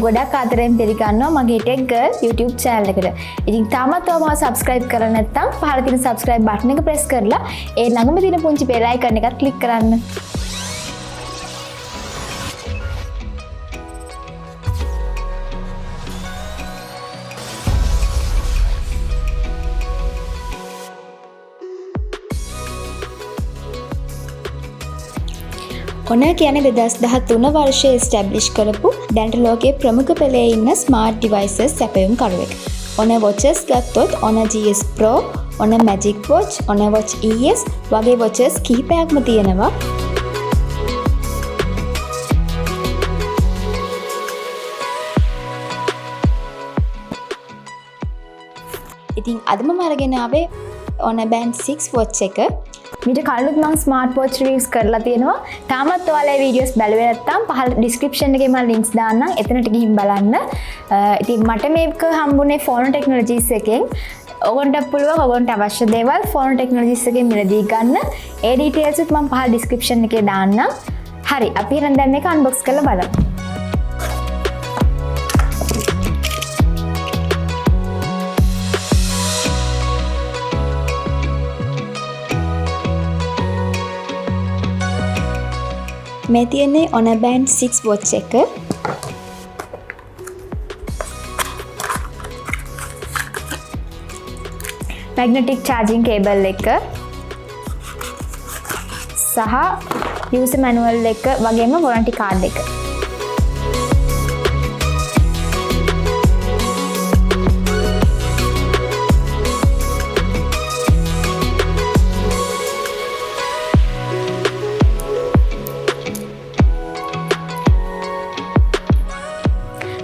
ගොඩක් ආදරෙන් පිළිගන්නවා මගේ Tech Girl YouTube channel එකට. ඉතින් තාමත් ඔයාලා subscribe කරලා නැත්නම් පහළ තියෙන subscribe button එක press කරලා ඒ ළඟම තියෙන පුංචි bell icon එකත් click කරන්න. Fono කියන්නේ 2013 වර්ෂයේ ස්ටැබ්ලිෂ් කරපු දැනට ලෝකයේ ප්‍රමුඛ පෙළේ ඉන්න ස්මාර්ට් ඩිවයිසස් සැපයුම් කරුවෙක්. Fono watches ගත්තොත් Fono GS Pro, Fono Magic Watch, Fono Watch ES වගේ watches කිහිපයක්ම තියෙනවා. ඉතින් අද මම අරගෙන ආවේ Fono Band 6 watch එක. මීට කලිනුත් මම ස්මාර්ට් වොච් රිවිව්ස් කරලා තියෙනවා. තාමත් ඔයාලා මේ වීඩියෝස් බැලුවේ නැත්නම් පහළ ඩිස්ක්‍රිප්ෂන් එකේ මම ලින්ක්ස් දාන්නම්. එතනට ගිහින් බලන්න. ඉතින් මට මේක හම්බුනේ Fono Technologies එකෙන්. ඔයගොල්ලන්ට පුළුවන් ඔයගොල්ලන්ට අවශ්‍ය දේවල් Fono Technologies එකෙන් මිලදී ගන්න. ඒ ඩීටේල්ස් උත් මම පහළ ඩිස්ක්‍රිප්ෂන් එකේ දාන්නම්. හරි, අපි එහෙනම් දැන් මේක අන්බොක්ස් කරලා බලමු. මේ තියෙන්නේ Fono Band 6 watch එක. magnetic charging cable එක සහ user manual එක වගේම warranty card එක.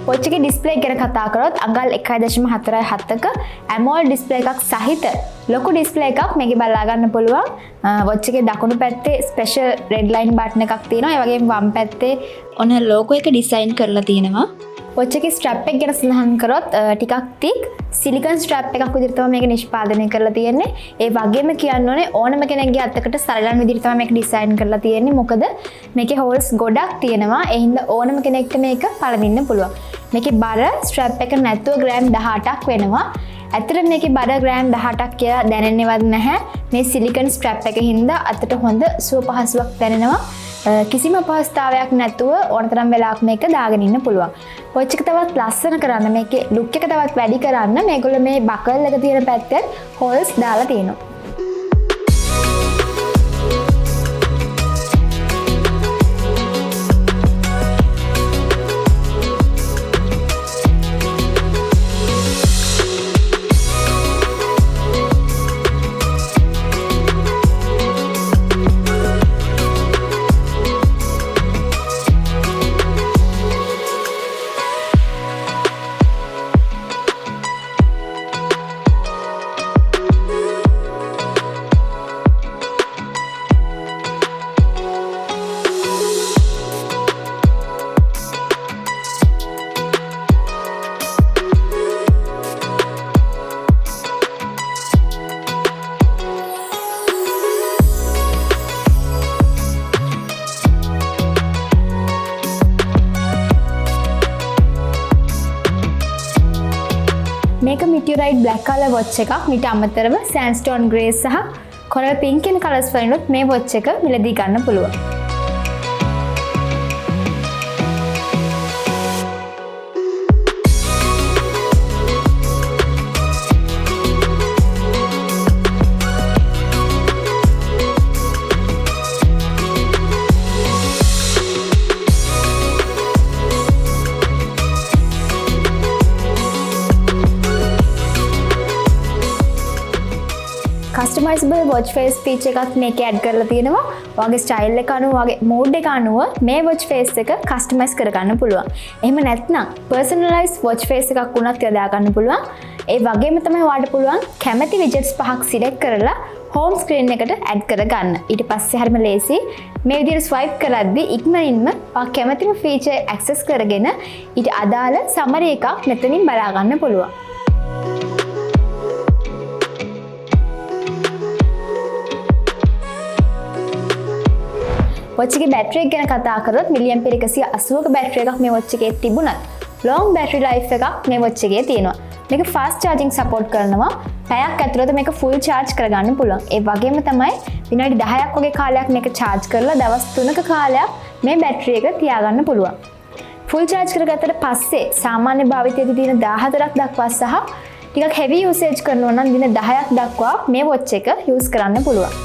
watch එකේ display ගැන කතා කරොත් අඟල් 1.47ක AMOLED display එකක් සහිත ලොකු display එකක් මේකේ බලා ගන්න පුළුවන්. watch එකේ දකුණු පැත්තේ special red line button එකක් තියෙනවා. ඒ වගේම වම් පැත්තේ Fono logo එක design කරලා තියෙනවා. watch එකේ strap එක ගැන සඳහන් කරොත් ටිකක් thick silicone strap එකක් විදිහට තමයි මේක නිෂ්පාදනය කරලා තියෙන්නේ. ඒ වගේම කියන්න ඕනේ ඕනම කෙනෙක්ගේ අතකට සරලන විදිහට තමයි මේක design කරලා තියෙන්නේ. මොකද මේකේ holes ගොඩක් තියෙනවා. ඒ හින්දා ඕනම කෙනෙක්ට මේක පළඳින්න පුළුවන්. මේකේ බර ස්ට්‍රැප් එක නැතුව ග්‍රෑම් 18ක් වෙනවා. ඇත්තට මේකේ බර ග්‍රෑම් 18ක් කියලා දැනෙන්නේවත් නැහැ. මේ සිලිකන් ස්ට්‍රැප් එක හින්දා අතට හොඳ සුව පහසුවක් දැනෙනවා. කිසිම අපහසුතාවයක් නැතුව ඕනතරම් වෙලාවක් මේක දාගෙන ඉන්න පුළුවන්. watch එක තවත් ලස්සන කරන්න මේකේ look එක තවත් වැඩි කරන්න මේගොල්ලෝ මේ buckle එක තියෙන පැත්තේ holes දාලා තියෙනවා. මේක meteorite black color watch එකක්. මීට අමතරව sandstone grey සහ coral pink කියන colours වලිනුත් මේ watch එක මිලදී ගන්න පුළුවන්. customizable watch face feature එකක් මේකේ add කරලා තියෙනවා. ඔයාගේ style එක අනුව ඔයාගේ mood එක අනුව මේ watch face එක customize කරගන්න පුළුවන්. එහෙම නැත්නම් personalized watch face එකක් වුණත් යොදා ගන්න පුළුවන්. ඒ වගේම තමයි ඔයාලට පුළුවන් කැමති widgets පහක් select කරලා home screen එකට add කරගන්න. ඊට පස්සේ හරිම ලේසි මේ විදිහට swipe කරද්දී ඉක්මනින්ම ඔයා කැමතිම feature access කරගෙන ඊට අදාළ summary එකක් මෙතනින් බලා ගන්න පුළුවන්. watch එකේ බැටරි එක ගැන කතා කරොත් මිලියම්පියර් 180ක බැටරි එකක් මේ watch එකේ තිබුණත් long battery life එකක් මේ watch එකේ තියෙනවා. මේක fast charging support කරනවා. පැයක් ඇතුළත මේක full charge කරගන්න පුළුවන්. ඒ වගේම තමයි විනාඩි 10ක් වගේ කාලයක් මේක charge කරලා දවස් 3ක කාලයක් මේ battery එක තියාගන්න පුළුවන්. full charge කරගත්තට පස්සේ සාමාන්‍ය භාවිතයේදී දින 14ක් දක්වා සහ ටිකක් heavy usage කරනවා නම් දින 10ක් දක්වා මේ watch එක use කරන්න පුළුවන්.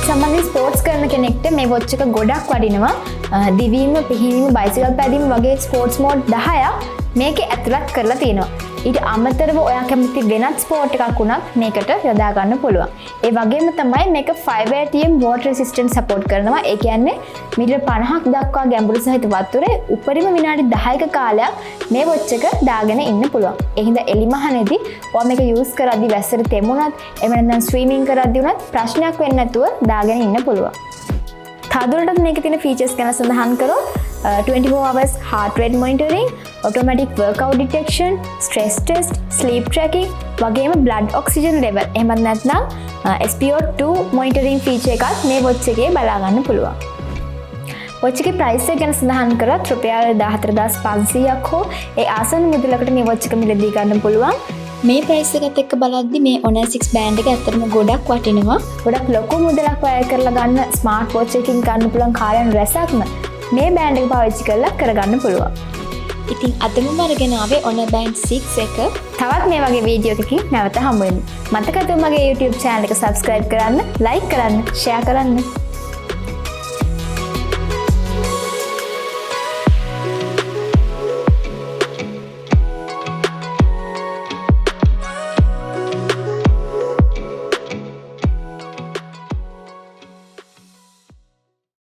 සාමාන්‍ය ස්පෝර්ට්ස් කරන කෙනෙක්ට මේ watch එක ගොඩක් වටිනවා. දිවීම, පිහිනීම, බයිසිකල් පැදීම වගේ ස්පෝර්ට්ස් මෝඩ් 10ක් මේකේ ඇතුළත් කරලා තියෙනවා. ඊට අමතරව ඔයා කැමති වෙනත් ස්පෝර්ට් එකක් වුණත් මේකට යොදා ගන්න පුළුවන්. ඒ වගේම තමයි මේක 5 ATM water resistant support කරනවා. ඒ කියන්නේ මීටර 50ක් දක්වා ගැඹුරු සහිත වතුරේ උපරිම විනාඩි 10ක කාලයක් මේ watch එක දාගෙන ඉන්න පුළුවන්. ඒ හින්දා එලිමහනේදී ඔයා මේක use කරද්දී වැස්සට තෙමුණත් එහෙම නැත්නම් ස්විමින් කරද්දී උනත් ප්‍රශ්නයක් වෙන්නේ නැතුව දාගෙන ඉන්න පුළුවන්. තවදුරටත් මේකේ තියෙන features ගැන සඳහන් කරොත් 24 hours heart rate monitoring, automatic workout detection, stress test, sleep tracking වගේම blood oxygen level එහෙමත් නැත්නම් SpO2 monitoring feature එකත් මේ watch එකේ බලා ගන්න පුළුවන්. watch එකේ price එක ගැන සඳහන් කරත් රුපියල් 14500ක් හෝ ඒ ආසන්න මුදලකට මේ watch එක මිලදී ගන්න පුළුවන්. මේ price එකත් එක්ක බලද්දි මේ Honor 6 band එක ඇත්තටම ගොඩක් වටිනවා. ගොඩක් ලොකු මුදලක් වැය කරලා ගන්න smart watch එකකින් ගන්න පුළුවන් කාලයන් රැසක්ම මේ බෑන්ඩ් එක පාවිච්චි කරලා කරගන්න පුළුවන්. ඉතින් අදම අරගෙන ආවේ Honor Band 6 එක. තවත් මේ වගේ වීඩියෝ එකකින් නැවත හමු වෙමු. මතක තබන්න මගේ YouTube channel එක subscribe කරන්න, like කරන්න, share කරන්න.